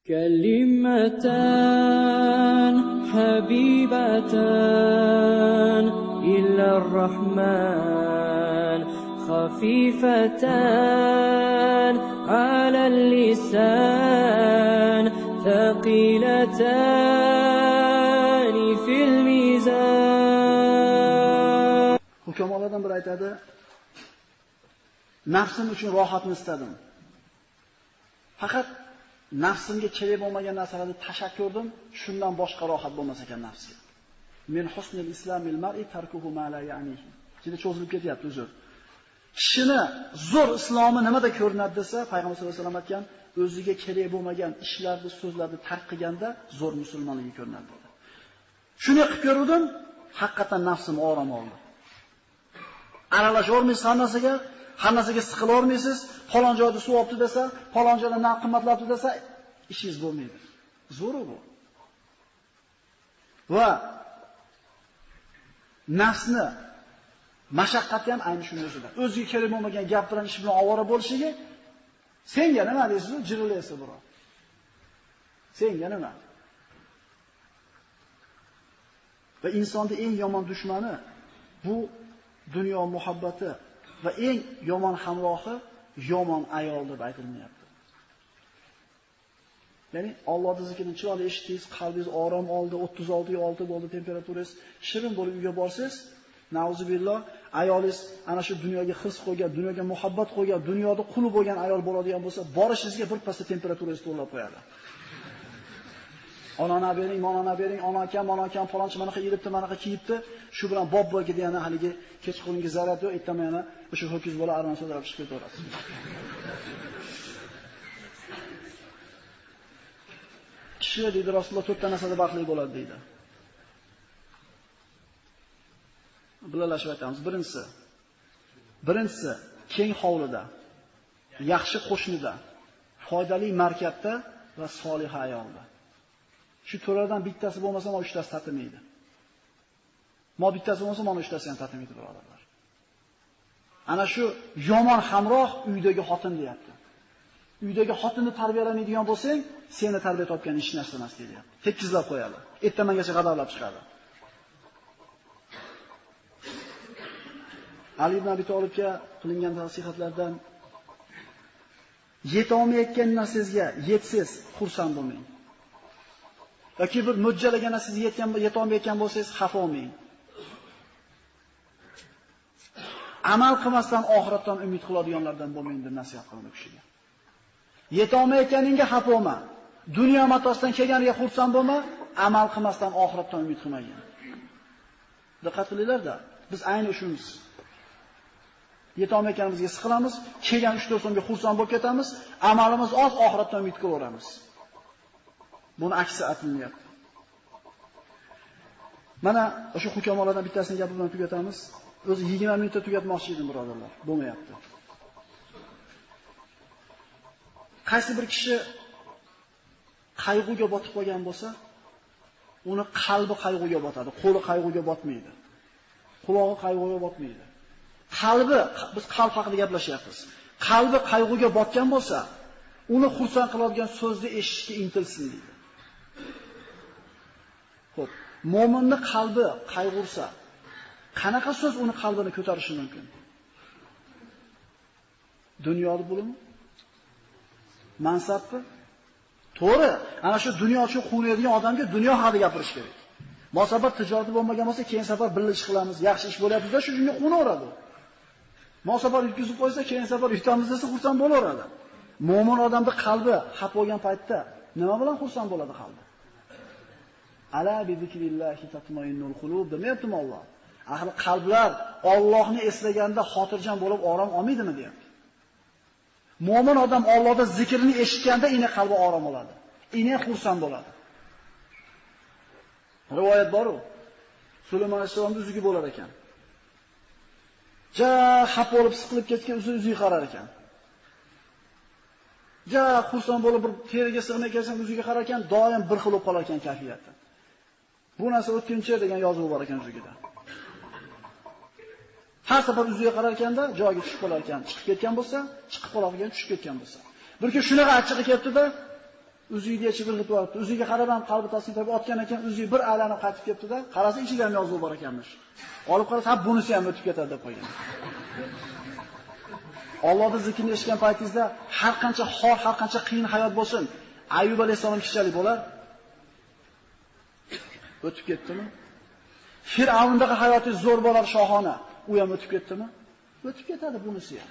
كلمتان حبيبتان إلى الرحمن خفيفتان على اللسان ثقيلتان في الميزان. Hukamolardan biri aytadi, nafsim uchun rohatni istadim. Faqat nafsimga kerak bo'lmagan narsalarni tashak ko'rdim, shundan boshqa rohat bo'lmas ekan nafsga. Men husnul islamil mar'i tarkuhu ma la ya'nihi. Juda cho'zilib ketyapti uzr. Kishini zo'r islomi nimada ko'rinadi desa, payg'ambar sollallohu alayhi vasallam aytgan, o'ziga kerak bo'lmagan ishlarni, so'zlarni tark qilganda zo'r musulmonligi ko'rinadi dedi. Shuni qilib ko'rdim, haqiqatan nafsim orom oldi. Aralashavermaysiz har narsaga siqilavermaysiz, falon joyda suv olibdi desa, falon joyda narx qimmatlabdi desa, ishingiz bo'lmaydi. Zo'r bu. Va nafsni mashaqqati ham ayni shunday o'zida. O'ziga kerak bo'lmagan gap bilan ish bilan ovora bo'lishiga senga nima deysiz? Jirilaysa birov. Senga nima? Va insonning eng yomon dushmani bu dunyo muhabbati va eng yomon hamrohi yomon ayol deb aytilmayapti. Ya'ni Allohning zikrini chiroyli eshitdingiz, qalbingiz orom oldi, 36 bo'ldi temperaturangiz, shirin bo'lib uyga borsiz, nauzubillah, ayolingiz ana shu dunyoga hirs qo'ygan, dunyoga muhabbat qo'ygan, dunyoda quli bo'lgan ayol bo'ladigan bo'lsa, borishingizga bir pasda temperaturangiz to'g'rilab qo'yadi. Onana bering, monana bering, ona akam falonchi manaqa yilibdi, manaqa kiyibdi, shu bilan bob bo'lgida yana haligi kechqurungi zaryad yo'q, ertaman yana o'sha ho'kiz bola arman so'zlab chiqib ketaverasiz. Kishi deydi Rasululloh 4 ta narsada baxtli bo'ladi deydi. Birlashib aytamiz. Birinchisi keng hovlida, yaxshi qo'shnida, foydali markabda va solih ayolda. Shu to'rlardan bittasi bo'lmasa, mana 3tasi tatimaydi. Mana bittasi bo'lmasa, mana 3tasi ham tatimaydi, birodarlar. Ana shu yomon hamroh uydagi xotin deyapti. Uydagi xotinni tarbiyalamaydigan bo'lsang, seni tarbiya topgan hech narsa emas deyapti. Tekizlab qo'yadi. Ertamangacha g'adablab chiqadi. Ali ibn Abi Talibga qilingan nasihatlardan yetolmayotgan narsangizga yetsiz xursand bo'lmang. Yoki bir mo'ljalagan narsangizga yetolmayotgan bo'lsangiz xafa bo'lmang. Amal qilmasdan oxiratdan umid qiladiganlardan bo'lmang deb nasihat qildi kishiga. Yetolmayotganingga xafa bo'lma. Dunyo matosidan kelganiga xursand bo'lma, amal qilmasdan oxiratdan umid qilmagin. Diqqat qilinglar-da, biz ayni shunimiz. Yetolmayotganimizga siqilamiz, kelgan 3-4 so'mga xursand bo'lib ketamiz, amalimiz oz, oxiratdan umid qilaveramiz. Buni aksi aytilmayapti. Mana o'sha hukamolardan bittasini gapi bilan tugatamiz. O'zi 20 minutda tugatmoqchi edim, birodarlar. Bo'lmayapti. Qaysi bir kishi qayg'uga botib qolgan bo'lsa, uni qalbi qayg'uga botadi, qo'li qayg'uga botmaydi. Qulog'i qayg'uga botmaydi. Qalbi, biz qalb haqida gaplashyapmiz. Qalbi qayg'uga botgan bo'lsa, uni xursand qiladigan so'zni eshitishga intilsin deydi. Xo'p, mo'minning qalbi qayg'ursa, qanaqa so'z uni qalbini ko'tarishi mumkin? Dunyoda bo'limi? Mansabmi? To'g'ri, ana shu dunyo uchun quvnaydigan odamga dunyo haqida gapirish kerak. Munosabat tijorati bo'lmagan bo'lsa, keyin safar birga ish qilamiz, yaxshi ish bo'lyapti-da, shu shunga qunaveradi. Munosabat yutkazib qo'ysa, keyin safar yutamiz desa, xursand bo'laveradi. Mo'min odamning qalbi xat bo'lgan paytda nima bilan xursand bo'ladi qalbi? Ala bi zikrillahi tatma'innul qulub demayaptimi Alloh? Ahli qalblar Allohni eslaganda xotirjam bo'lib orom olmaydimi deyapti. Mo'min odam Allohning zikrini eshitganda ina qalbi orom oladi. Ina xursand bo'ladi. Rivoyat bor-ku. Sulaymon alayhisolamning uziga bo'lar ekan. Xafa bo'lib siqilib ketgan uziga qarar ekan. Xursand bo'lib bir teriga sig'may kelsa uziga qarar ekan, doim bir xil bo'lib qolar ekan kayfiyati. Bu narsa o'tkinchi degan yozuv bor ekan uzigida. Har safar uziga qarar ekanda, joyiga tushib qolar ekan, chiqib ketgan bo'lsa, chiqib qolar ekan, tushib ketgan bo'lsa. Bir kun shunaqa achchig'i kelibdi-da, Uziga chiqilib turibdi. Uziga qarab ham qalbi taslim topib otgan ekan, uzi bir aylanib qaytib ketdi-da, qarasa ichida ham yozuv bor ekanmish. Olib qarasa, ha bunisi ham o'tib ketadi deb qo'ygan. Allohning zikrini eshitgan paytingizda har qancha xor, har qancha qiyin hayot bo'lsin, Ayyub alayhisalom kishalik bo'lar. O'tib ketdimi? Fir'avndagi hayotingiz zo'r bo'lar shohona, u ham o'tib ketdimi? O'tib ketadi bunisi ham.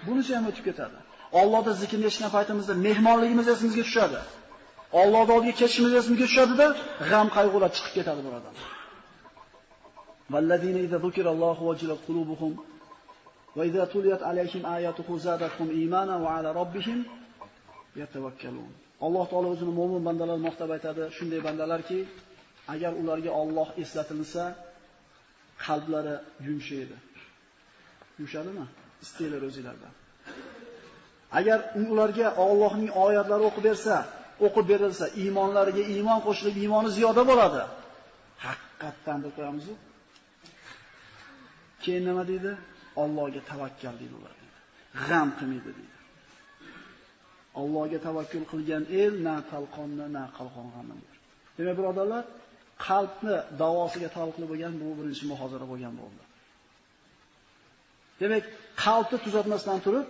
Bunisi ham o'tib ketadi. Allohning zikrini eshitgan paytimizda mehmonligimiz esimizga tushadi. Allohning oldiga ketishimiz esimizga tushadi-da, g'am qayg'ular chiqib ketadi birodar. Vallazina idza zukirallohu wajilat qulubuhum va idza tuliyat alayhim ayatuhu zadatuhum iymana va ala robbihim yatawakkalun. Alloh taolo o'zining mo'min bandalarini maqtab aytadi, shunday bandalarki, agar ularga Alloh eslatilsa, qalblari yumshaydi. Yumshadimi? Istaylar o'zingizlardan. Agar ularga Allohning oyatlari o'qib berilsa, iymonlariga iymon qo'shilib, iymoni ziyoda bo'ladi. Haqiqatdan deb qo'yamiz. Keyin nima deydi? Allohga tavakkal deydi ular. G'am qilmaydi deydi. Allohga tavakkul qilgan el na qalqonni, na qalqon g'amini. Demak, birodarlar, qalbni davosiga taalluqli bo'lgan bu birinchi muhozara bo'lgan bo'ldi. Demak, qalbni tuzatmasdan turib,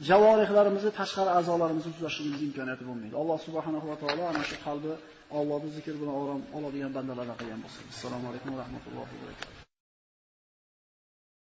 javorihlarimizni, tashqari a'zolarimizni tuzatishimiz imkoniyati bo'lmaydi. Alloh subhanahu va taolo ana shu qalbi Allohning zikr bilan orom oladigan bandalardan qilgan bo'lsin. Assalomu alaykum va rahmatullohi va barakatuh.